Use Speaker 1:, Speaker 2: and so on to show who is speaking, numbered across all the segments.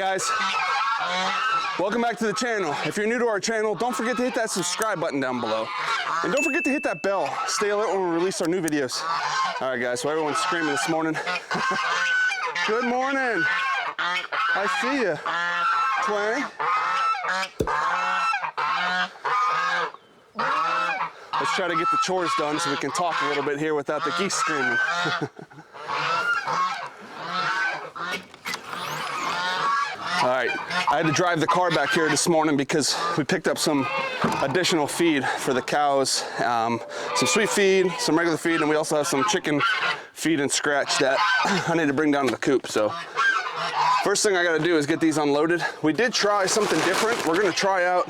Speaker 1: guys, welcome back to the channel. If you're new to our channel, don't forget to hit that subscribe button down below. And don't forget to hit that bell. Stay alert when we release our new videos. All right guys, so everyone's screaming this morning. Good morning. I see you. 20. Let's try to get the chores done so we can talk a little bit here without the geese screaming. All right, I had to drive the car back here this morning because we picked up some additional feed for the cows. Some sweet feed, some regular feed, and we also have some chicken feed and scratch that I need to bring down to the coop. So first thing I gotta do is get these unloaded. We did try something different. We're gonna try out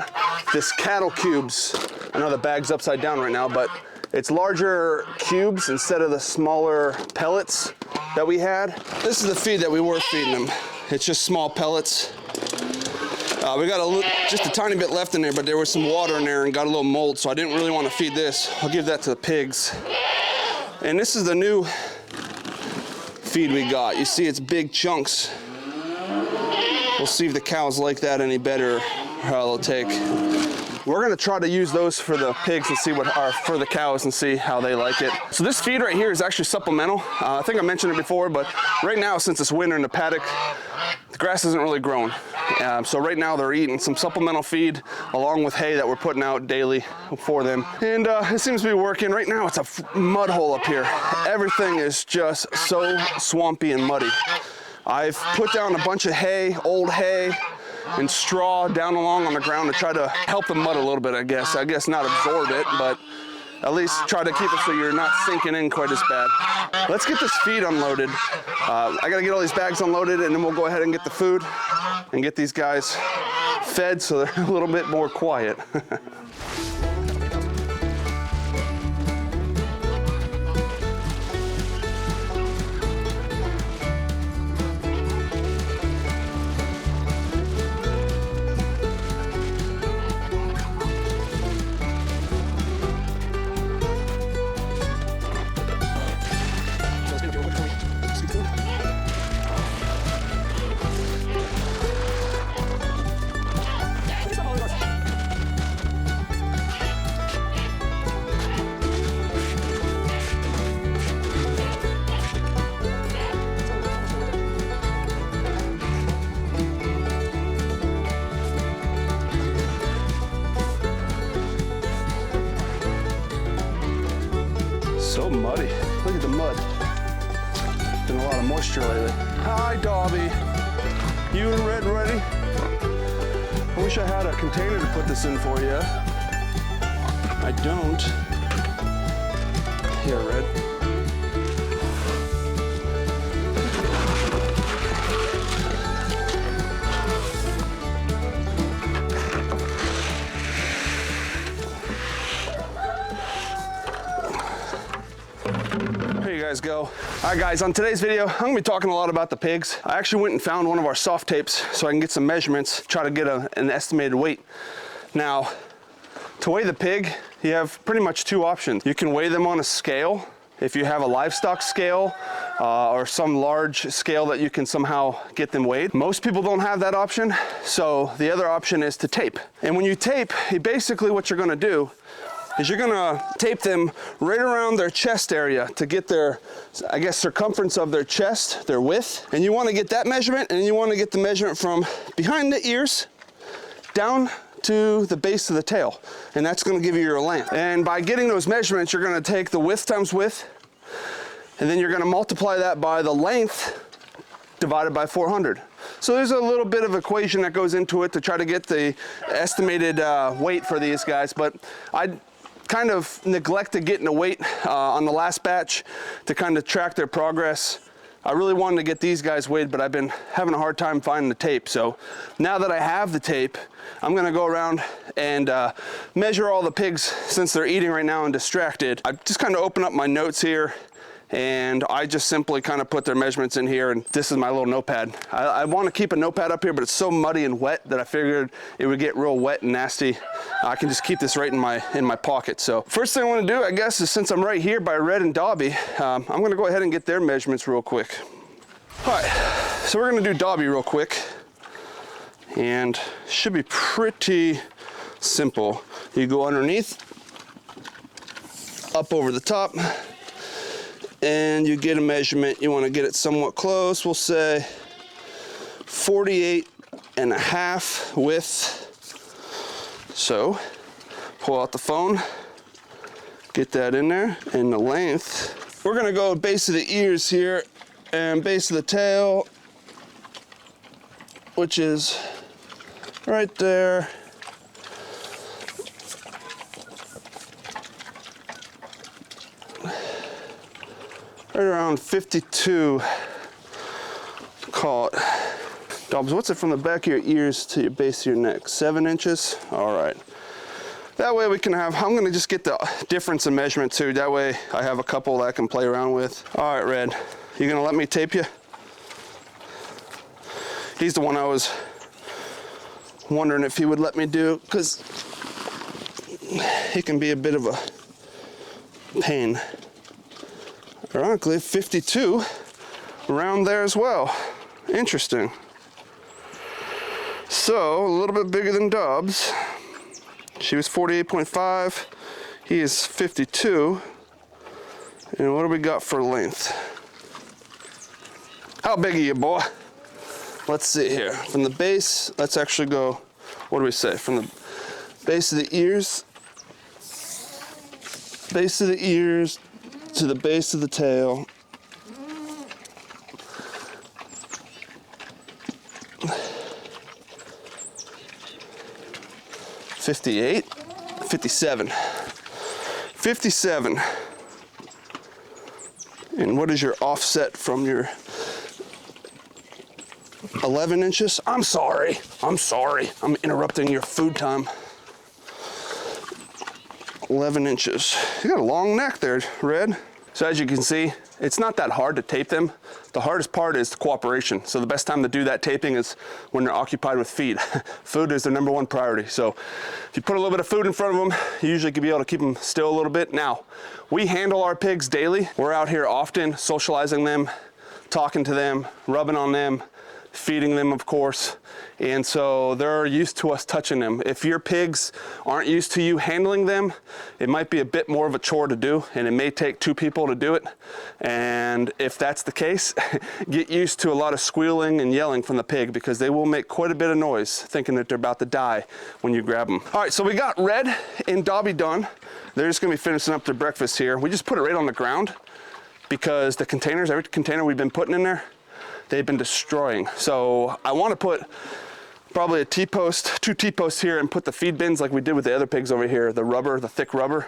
Speaker 1: this cattle cubes. I know the bag's upside down right now, but it's larger cubes instead of the smaller pellets that we had. This is the feed that we were feeding them. It's just small pellets. We got just a tiny bit left in there, but there was some water in there and got a little mold, so I didn't really want to feed this. I'll give that to the pigs. And this is the new feed we got. You see it's big chunks. We'll see if the cows like that any better, how they'll take. We're gonna try to use those for the pigs and see what are for the cows and see how they like it. So this feed right here is actually supplemental. I think I mentioned it before, but right now, since it's winter in the paddock, the grass isn't really growing. So right now they're eating some supplemental feed along with hay that we're putting out daily for them. And it seems to be working. Right now it's a mud hole up here. Everything is just so swampy and muddy. I've put down a bunch of hay, old hay, and straw down along on the ground to try to help the mud a little bit, I guess. I guess not absorb it, but at least try to keep it so you're not sinking in quite as bad. Let's get this feed unloaded. I gotta get all these bags unloaded and then we'll go ahead and get the food and get these guys fed so they're a little bit more quiet. So muddy. Look at the mud. Been a lot of moisture lately. Hi, Dobby. You and Red ready? I wish I had a container to put this in for you. I don't. Here, Red. Go. All right guys, on today's video, I'm gonna be talking a lot about the pigs. I actually went and found one of our soft tapes so I can get some measurements, try to get an estimated weight. Now, to weigh the pig, you have pretty much two options. You can weigh them on a scale, if you have a livestock scale or some large scale that you can somehow get them weighed. Most people don't have that option, so the other option is to tape. And when you tape, basically what you're gonna do is you're gonna tape them right around their chest area to get their, I guess, circumference of their chest, their width. And you wanna get that measurement, and you wanna get the measurement from behind the ears down to the base of the tail. And that's gonna give you your length. And by getting those measurements, you're gonna take the width times width, and then you're gonna multiply that by the length divided by 400. So there's a little bit of equation that goes into it to try to get the estimated weight for these guys, but I kind of neglected getting a weight on the last batch to kind of track their progress. I really wanted to get these guys weighed, but I've been having a hard time finding the tape. So now that I have the tape, I'm gonna go around and measure all the pigs since they're eating right now and distracted. I just kind of open up my notes here and I just simply kind of put their measurements in here, and this is my little notepad. I want to keep a notepad up here, but it's so muddy and wet that I figured it would get real wet and nasty. I can just keep this right in my pocket. So first thing I want to do, I guess, is since I'm right here by Red and Dobby, I'm going to go ahead and get their measurements real quick. All right, so we're going to do Dobby real quick. And should be pretty simple. You go underneath, up over the top, and you get a measurement. You want to get it somewhat close. We'll say 48.5 width. So pull out the phone, get that in there, and the length. We're gonna go base of the ears here and base of the tail, which is right there. Right around 52, call it. Dobbs, what's it from the back of your ears to your base of your neck? 7 inches? All right. That way we can have, I'm gonna just get the difference in measurement too. That way I have a couple that I can play around with. All right, Red, you gonna let me tape you? He's the one I was wondering if he would let me do, because he can be a bit of a pain. Ironically, 52, around there as well. Interesting. So, a little bit bigger than Dobbs. She was 48.5, he is 52. And what do we got for length? How big are you, boy? Let's see here. From the base, let's actually go, what do we say? From the base of the ears to the base of the tail. $58, $57. $57. And what is your offset from your 11 inches? I'm sorry. I'm interrupting your food time. 11 inches. You got a long neck there, Red. So as you can see, it's not that hard to tape them. The hardest part is the cooperation. So the best time to do that taping is when they're occupied with feed. Food is their #1 priority. So if you put a little bit of food in front of them, you usually can be able to keep them still a little bit. Now, we handle our pigs daily. We're out here often socializing them, talking to them, rubbing on them, feeding them, of course. And so they're used to us touching them. If your pigs aren't used to you handling them, it might be a bit more of a chore to do, and it may take 2 people to do it. And if that's the case, get used to a lot of squealing and yelling from the pig, because they will make quite a bit of noise thinking that they're about to die when you grab them. All right, so we got Red and Dobby done. They're just gonna be finishing up their breakfast here. We just put it right on the ground because the containers, every container we've been putting in there, they've been destroying. So I want to put probably a T-post, 2 T-posts here, and put the feed bins like we did with the other pigs over here, the rubber, the thick rubber,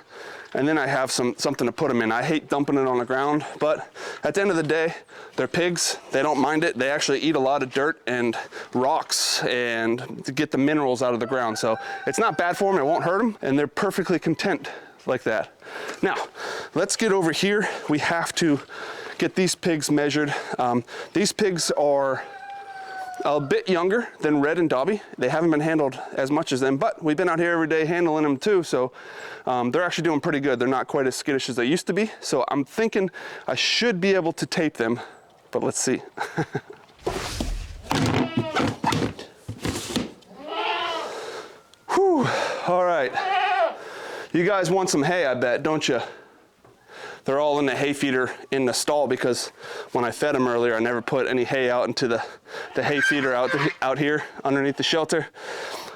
Speaker 1: and then I have something to put them in. I hate dumping it on the ground, but at the end of the day, they're pigs. They don't mind it. They actually eat a lot of dirt and rocks and to get the minerals out of the ground. So it's not bad for them. It won't hurt them, and they're perfectly content like that. Now, let's get over here. We have to get these pigs measured. These pigs are a bit younger than Red and Dobby. They haven't been handled as much as them, but we've been out here every day handling them too, so they're actually doing pretty good. They're not quite as skittish as they used to be, so I'm thinking I should be able to tape them, but let's see. Whew, all right. You guys want some hay, I bet, don't you? They're all in the hay feeder in the stall, because when I fed them earlier, I never put any hay out into the hay feeder out here underneath the shelter.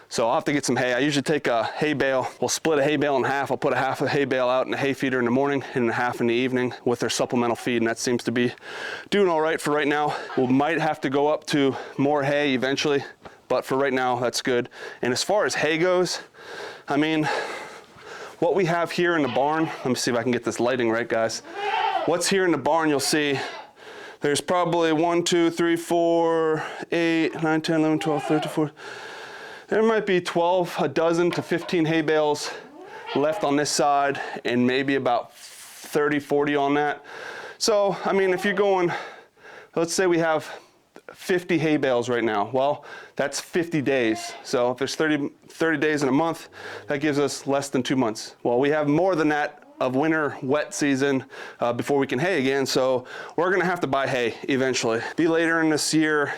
Speaker 1: So I'll have to get some hay. I usually take a hay bale. We'll split a hay bale in half. I'll put a half of hay bale out in the hay feeder in the morning and a half in the evening with their supplemental feed, and that seems to be doing all right for right now. We might have to go up to more hay eventually, but for right now, that's good. And as far as hay goes, I mean, what we have here in the barn, let me see if I can get this lighting right, guys. What's here in the barn, you'll see there's probably 1, 2, 3, 4, 8, 9, 10, 11, 12, 13, 14. There might be 12, a dozen to 15 hay bales left on this side, and maybe about 30, 40 on that. So, I mean, if you're going, let's say we have 50 hay bales right now. Well, that's 50 days. So if there's 30 days in a month, that gives us less than 2 months. Well, we have more than that of winter wet season before we can hay again. So we're gonna have to buy hay eventually. Be later in this year.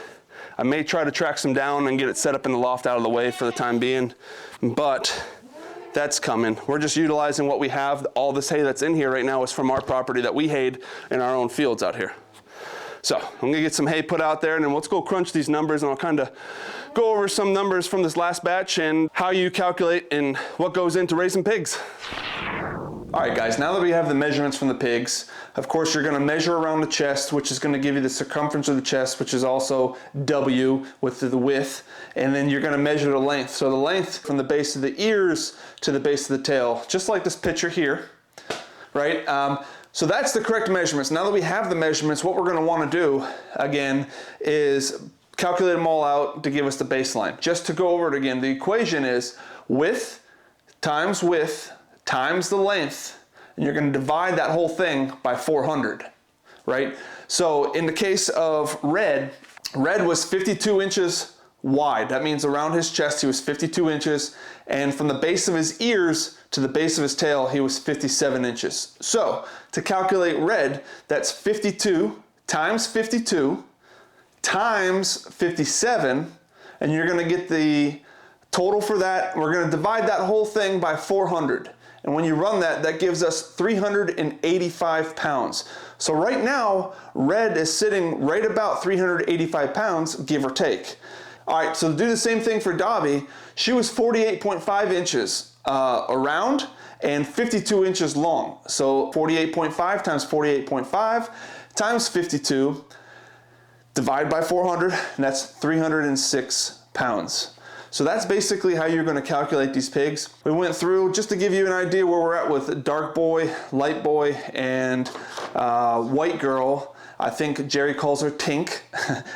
Speaker 1: I may try to track some down and get it set up in the loft out of the way for the time being, but that's coming. We're just utilizing what we have. All this hay that's in here right now is from our property that we hayed in our own fields out here. So I'm gonna get some hay put out there, and then let's go crunch these numbers, and I'll kind of go over some numbers from this last batch and how you calculate and what goes into raising pigs. All right, guys, now that we have the measurements from the pigs, of course, you're gonna measure around the chest, which is gonna give you the circumference of the chest, which is also W with the width, and then you're gonna measure the length. So the length from the base of the ears to the base of the tail, just like this picture here, right? So that's the correct measurements. Now that we have the measurements, what we're gonna wanna do, again, is calculate them all out to give us the baseline. Just to go over it again, the equation is width times the length, and you're gonna divide that whole thing by 400, right? So in the case of Red was 52 inches wide. That means around his chest he was 52 inches, and from the base of his ears to the base of his tail he was 57 inches. So to calculate Red, that's 52 times 52 times 57, and you're gonna get the total for that. We're gonna divide that whole thing by 400. And when you run that, that gives us 385 pounds. So right now, Red is sitting right about 385 pounds, give or take. All right, so to do the same thing for Dobby, she was 48.5 inches around and 52 inches long. So 48.5 times 48.5 times 52, divide by 400, and that's 306 pounds. So that's basically how you're going to calculate these pigs. We went through, just to give you an idea where we're at with Dark Boy, Light Boy, and White Girl. I think Jerry calls her Tink.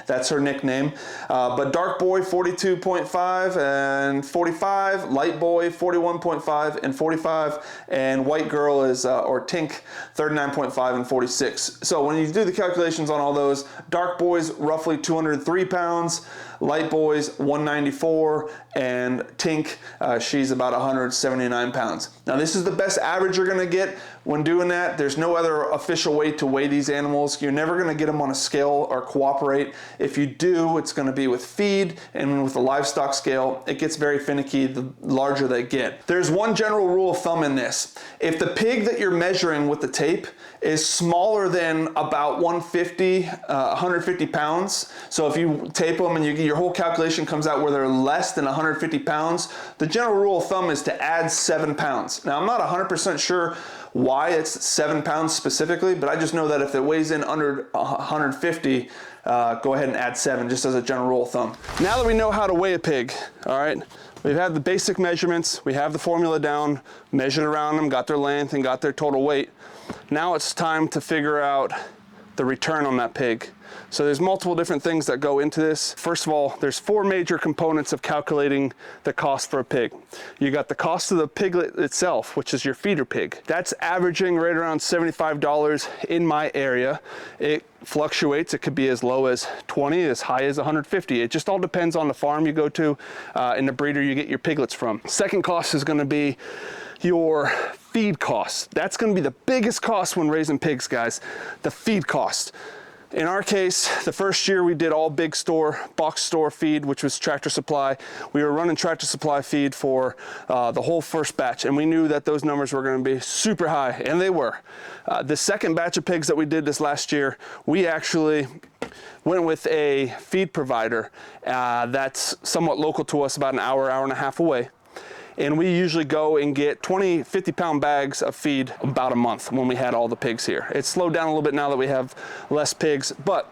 Speaker 1: That's her nickname. But Dark Boy 42.5 and 45, Light Boy 41.5 and 45, and White Girl is, or Tink, 39.5 and 46. So when you do the calculations on all those, Dark Boy's roughly 203 pounds, Light Boy's 194, and Tink, she's about 179 pounds. Now this is the best average you're gonna get when doing that. There's no other official way to weigh these animals. You're never gonna get them on a scale or cooperate. If you do, it's gonna be with feed, and with the livestock scale, it gets very finicky the larger they get. There's one general rule of thumb in this. If the pig that you're measuring with the tape is smaller than about 150 pounds, so if you tape them and your whole calculation comes out where they're less than 150 pounds, the general rule of thumb is to add 7 pounds. Now I'm not 100% sure why it's 7 pounds specifically, but I just know that if it weighs in under 150, go ahead and add 7, just as a general rule of thumb. Now that we know how to weigh a pig, all right, we've had the basic measurements, we have the formula down, measured around them, got their length and got their total weight. Now it's time to figure out the return on that pig. So there's multiple different things that go into this. First of all, there's 4 major components of calculating the cost for a pig. You got the cost of the piglet itself, which is your feeder pig. That's averaging right around $75 in my area. It fluctuates. It could be as low as 20, as high as 150. It just all depends on the farm you go to and the breeder you get your piglets from. Second cost is going to be your feed costs. That's going to be the biggest cost when raising pigs, guys, the feed cost. In our case, the first year we did all big store, box store feed, which was Tractor Supply. We were running Tractor Supply feed for the whole first batch, and we knew that those numbers were going to be super high, and they were. The second batch of pigs that we did this last year, we actually went with a feed provider that's somewhat local to us, about an hour, hour and a half away. And we usually go and get 20, 50-pound bags of feed about a month when we had all the pigs here. It's slowed down a little bit now that we have less pigs, but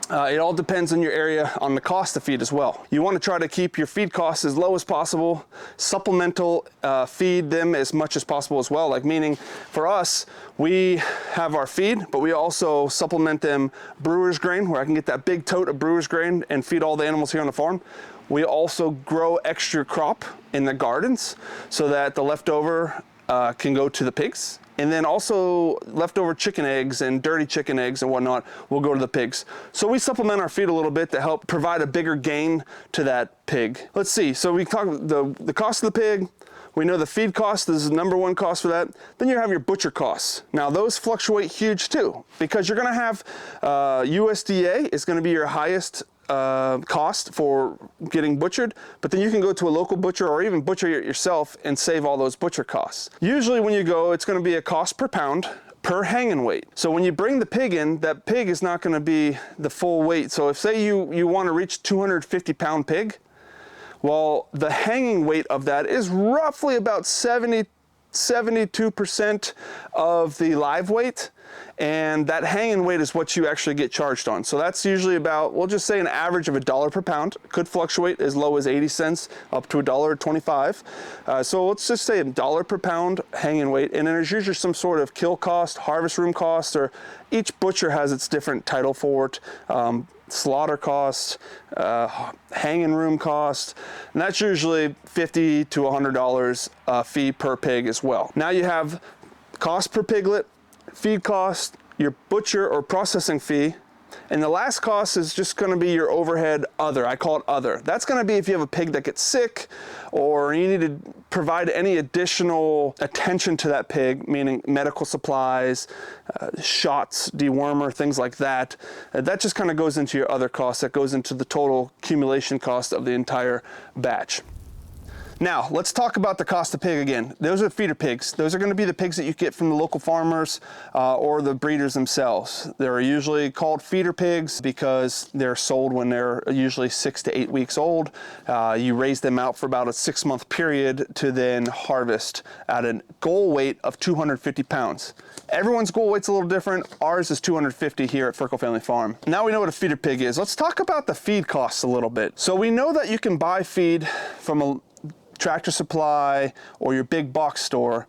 Speaker 1: it all depends on your area on the cost of feed as well. You want to try to keep your feed costs as low as possible, supplemental feed them as much as possible as well. Like, meaning for us, we have our feed, but we also supplement them brewer's grain, where I can get that big tote of brewer's grain and feed all the animals here on the farm. We also grow extra crop in the gardens so that the leftover can go to the pigs. And then also leftover chicken eggs and dirty chicken eggs and whatnot will go to the pigs. So we supplement our feed a little bit to help provide a bigger gain to that pig. Let's see, so we talk the cost of the pig. We know the feed cost is the number one cost for that. Then you have your butcher costs. Now those fluctuate huge too, because you're gonna have USDA is gonna be your highest cost for getting butchered, but then you can go to a local butcher or even butcher it yourself and save all those butcher costs. Usually when you go, it's going to be a cost per pound per hanging weight. So when you bring the pig in, that pig is not going to be the full weight. So if say you want to reach 250-pound pig, well, the hanging weight of that is roughly about 72% of the live weight, and that hanging weight is what you actually get charged on. So that's usually about, we'll just say an average of $1 per pound. Could fluctuate as low as 80 cents up to $1.25. So let's just say $1 per pound hanging weight, and then there's usually some sort of kill cost, harvest room cost, or each butcher has its different title for it. Slaughter cost, hanging room cost, and that's usually $50 to $100 fee per pig as well. Now you have cost per piglet, feed cost, your butcher or processing fee, and the last cost is just going to be your overhead other. I call it other. That's going to be if you have a pig that gets sick or you need to provide any additional attention to that pig, meaning medical supplies, shots, dewormer, things like that. That just kind of goes into your other costs. That goes into the total accumulation cost of the entire batch. Now, let's talk about the cost of pig again. Those are feeder pigs. Those are going to be the pigs that you get from the local farmers or the breeders themselves. They're usually called feeder pigs because they're sold when they're usually 6 to 8 weeks old. You raise them out for about a 6-month period to then harvest at a goal weight of 250 pounds. Everyone's goal weight's a little different. Ours is 250 here at Ferko Family Farm. Now we know what a feeder pig is. Let's talk about the feed costs a little bit. So we know that you can buy feed from a Tractor Supply or your big box store.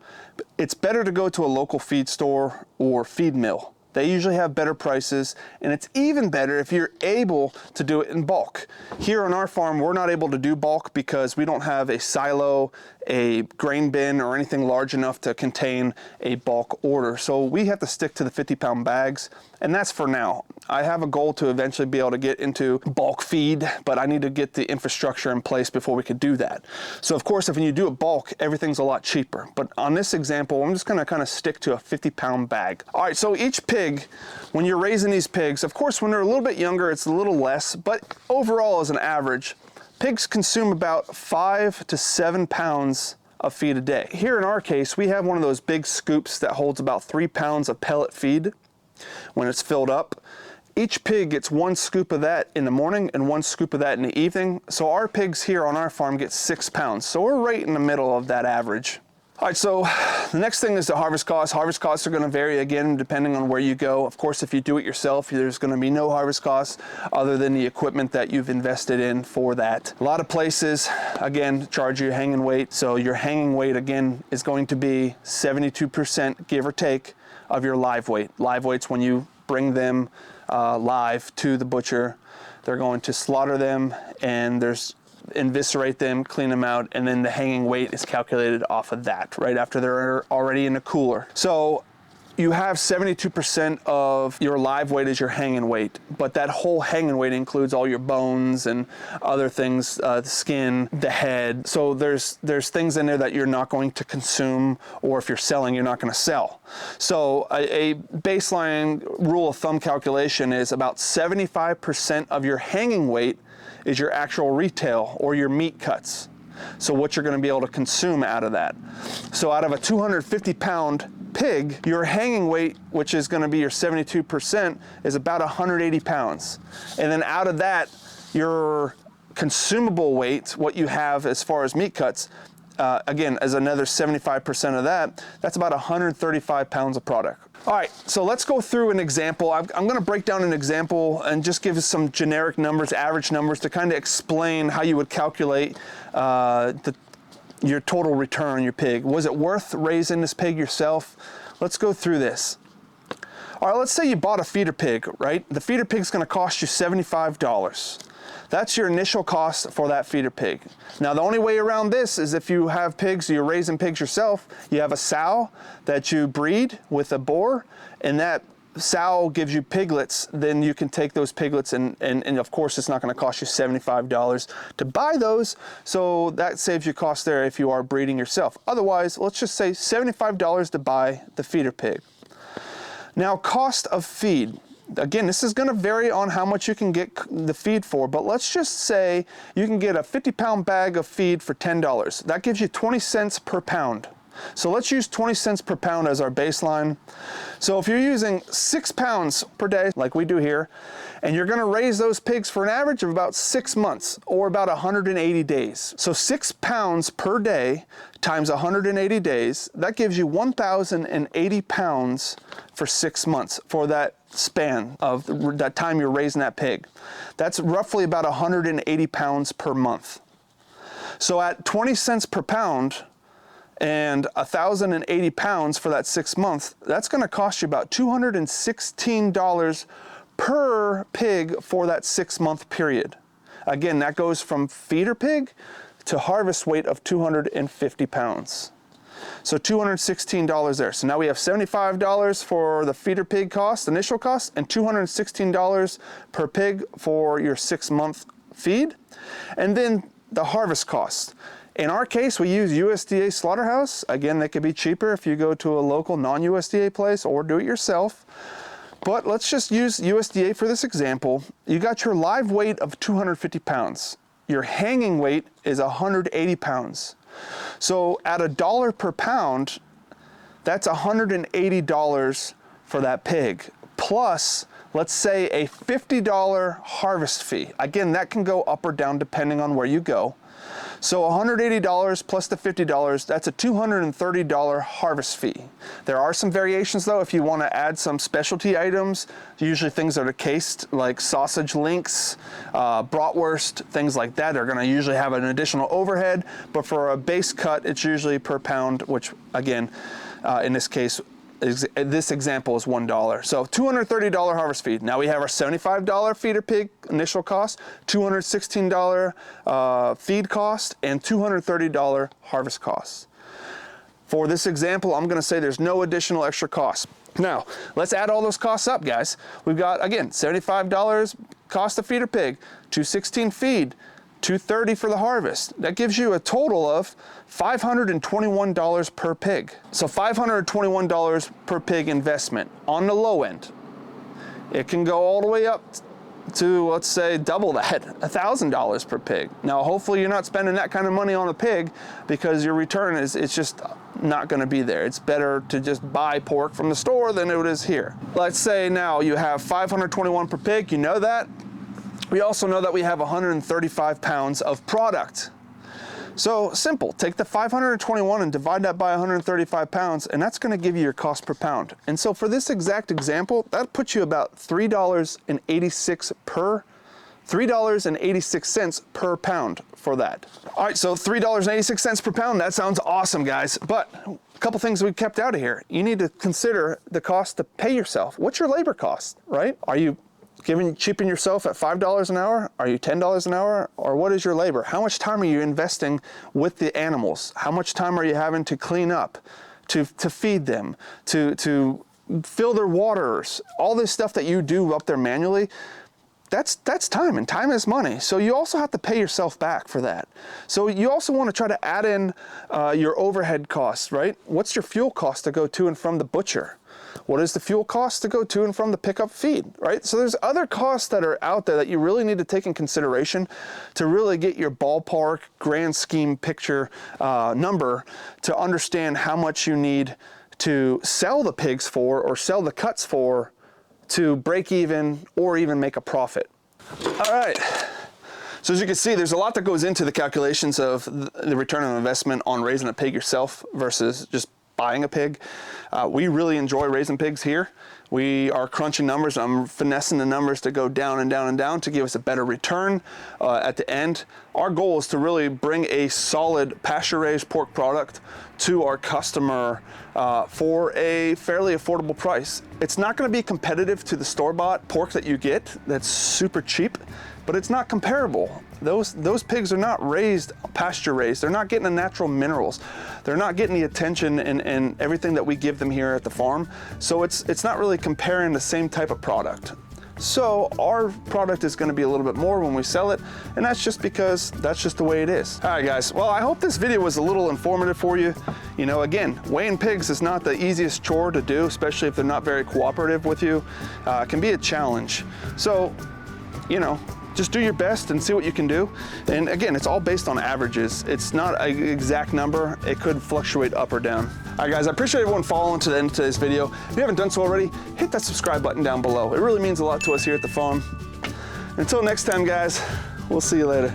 Speaker 1: It's better to go to a local feed store or feed mill. They usually have better prices, and it's even better if you're able to do it in bulk. Here on our farm, we're not able to do bulk because we don't have a silo, a grain bin, or anything large enough to contain a bulk order. So we have to stick to the 50-pound bags, and that's for now. I have a goal to eventually be able to get into bulk feed, but I need to get the infrastructure in place before we could do that. So of course, if you do it bulk, everything's a lot cheaper. But on this example, I'm just gonna kind of stick to a 50-pound bag. All right, so each pig, when you're raising these pigs, of course, when they're a little bit younger, it's a little less, but overall as an average, pigs consume about 5 to 7 pounds of feed a day. Here in our case, we have one of those big scoops that holds about 3 pounds of pellet feed when it's filled up. Each pig gets 1 scoop of that in the morning and 1 scoop of that in the evening. So our pigs here on our farm get 6 pounds. So we're right in the middle of that average. All right, so the next thing is the harvest costs. Harvest costs are going to vary again depending on where you go. Of course, if you do it yourself, there's going to be no harvest costs other than the equipment that you've invested in for that. A lot of places, again, charge you hanging weight. So your hanging weight, again, is going to be 72%, give or take, of your live weight. Live weight's when you bring them live to the butcher. They're going to slaughter them, and eviscerate them, clean them out, and then the hanging weight is calculated off of that right after they're already in the cooler. So you have 72% of your live weight as your hanging weight, but that whole hanging weight includes all your bones and other things, the skin, the head. So there's things in there that you're not going to consume, or if you're selling, you're not going to sell. So a baseline rule of thumb calculation is about 75% of your hanging weight is your actual retail or your meat cuts. So what you're going to be able to consume out of that. So out of a 250-pound pig, your hanging weight, which is going to be your 72%, is about 180 pounds. And then out of that, your consumable weight, what you have as far as meat cuts, again, as another 75% of that, that's about 135 pounds of product. All right, so let's go through an example. I'm going to break down an example and just give us some generic numbers, average numbers, to kind of explain how you would calculate your total return on your pig. Was it worth raising this pig yourself? Let's go through this. All right, let's say you bought a feeder pig, right? The feeder pig's going to cost you $75. That's your initial cost for that feeder pig. Now, the only way around this is if you have pigs, you're raising pigs yourself, you have a sow that you breed with a boar, and that sow gives you piglets, then you can take those piglets and of course it's not going to cost you $75 to buy those, so that saves you cost there if you are breeding yourself. Otherwise, let's just say $75 to buy the feeder pig. Now, cost of feed.
Speaker 2: again, this is gonna vary on how much you can get the feed for, but let's just say you can get a 50-pound bag of feed for $10. That gives you 20 cents per pound. So let's use 20 cents per pound as our baseline. So if you're using 6 pounds per day, like we do here, and you're gonna raise those pigs for an average of about 6 months, or about 180 days. So 6 pounds per day times 180 days, that gives you 1,080 pounds for 6 months for that span of that time you're raising that pig. That's roughly about 180 pounds per month. So at 20 cents per pound, and 1,080 pounds for that 6 months, that's gonna cost you about $216 per pig for that 6-month period. Again, that goes from feeder pig to harvest weight of 250 pounds. So $216 there. So now we have $75 for the feeder pig cost, initial cost, and $216 per pig for your 6-month feed. And then the harvest cost. In our case, we use USDA slaughterhouse. Again, they could be cheaper if you go to a local non-USDA place or do it yourself. But let's just use USDA for this example. You got your live weight of 250 pounds. Your hanging weight is 180 pounds. So at $1 per pound, that's $180 for that pig. Plus, let's say a $50 harvest fee. Again, that can go up or down depending on where you go. So $180 plus the $50, that's a $230 harvest fee. There are some variations though if you want to add some specialty items, usually things that are cased like sausage links, bratwurst, things like that are going to usually have an additional overhead, but for a base cut it's usually per pound, which again in this case, this example is $1. So $230 harvest feed. Now we have our $75 feeder pig initial cost, $216 feed cost, and $230 harvest cost. For this example, I'm gonna say there's no additional extra cost. Now, let's add all those costs up, guys. We've got, again, $75 cost of feeder pig, $216 feed, $230 for the harvest. That gives you a total of $521 per pig. So $521 per pig investment on the low end. It can go all the way up to, let's say, double that, $1,000 per pig. Now, hopefully you're not spending that kind of money on a pig because your return it's just not gonna be there. It's better to just buy pork from the store than it is here. Let's say now you have $521 per pig, you know that. We also know that we have 135 pounds of product. So simple, take the 521 and divide that by 135 pounds, and that's gonna give you your cost per pound. And so for this exact example, that puts you about $3.86 per pound for that. All right, so $3.86 per pound, that sounds awesome, guys. But a couple things we kept out of here. You need to consider the cost to pay yourself. What's your labor cost, right? Are you cheaping yourself at $5 an hour? Are you $10 an hour? Or what is your labor? How much time are you investing with the animals? How much time are you having to clean up, to feed them, to fill their waters? All this stuff that you do up there manually, that's time, and time is money. So you also have to pay yourself back for that. So you also want to try to add in your overhead costs, right? What's your fuel cost to go to and from the butcher? What is the fuel cost to go to and from the pickup feed, right? So there's other costs that are out there that you really need to take in consideration to really get your ballpark, grand scheme picture number to understand how much you need to sell the pigs for or sell the cuts for to break even or even make a profit. All right. So as you can see, there's a lot that goes into the calculations of the return on investment on raising a pig yourself versus just buying a pig. We really enjoy raising pigs here. We are crunching numbers. I'm finessing the numbers to go down and down and down to give us a better return at the end. Our goal is to really bring a solid pasture-raised pork product to our customer for a fairly affordable price. It's not going to be competitive to the store-bought pork that you get that's super cheap, but it's not comparable. Those pigs are not raised, pasture raised. They're not getting the natural minerals. They're not getting the attention and everything that we give them here at the farm. So it's not really comparing the same type of product. So our product is gonna be a little bit more when we sell it, and that's just because that's just the way it is. All right, guys, well, I hope this video was a little informative for you. You know, again, weighing pigs is not the easiest chore to do, especially if they're not very cooperative with you. It can be a challenge. So, you know, just do your best and see what you can do. And again, it's all based on averages. It's not an exact number. It could fluctuate up or down. All right, guys, I appreciate everyone following to the end of today's video. If you haven't done so already, hit that subscribe button down below. It really means a lot to us here at the farm. Until next time, guys, we'll see you later.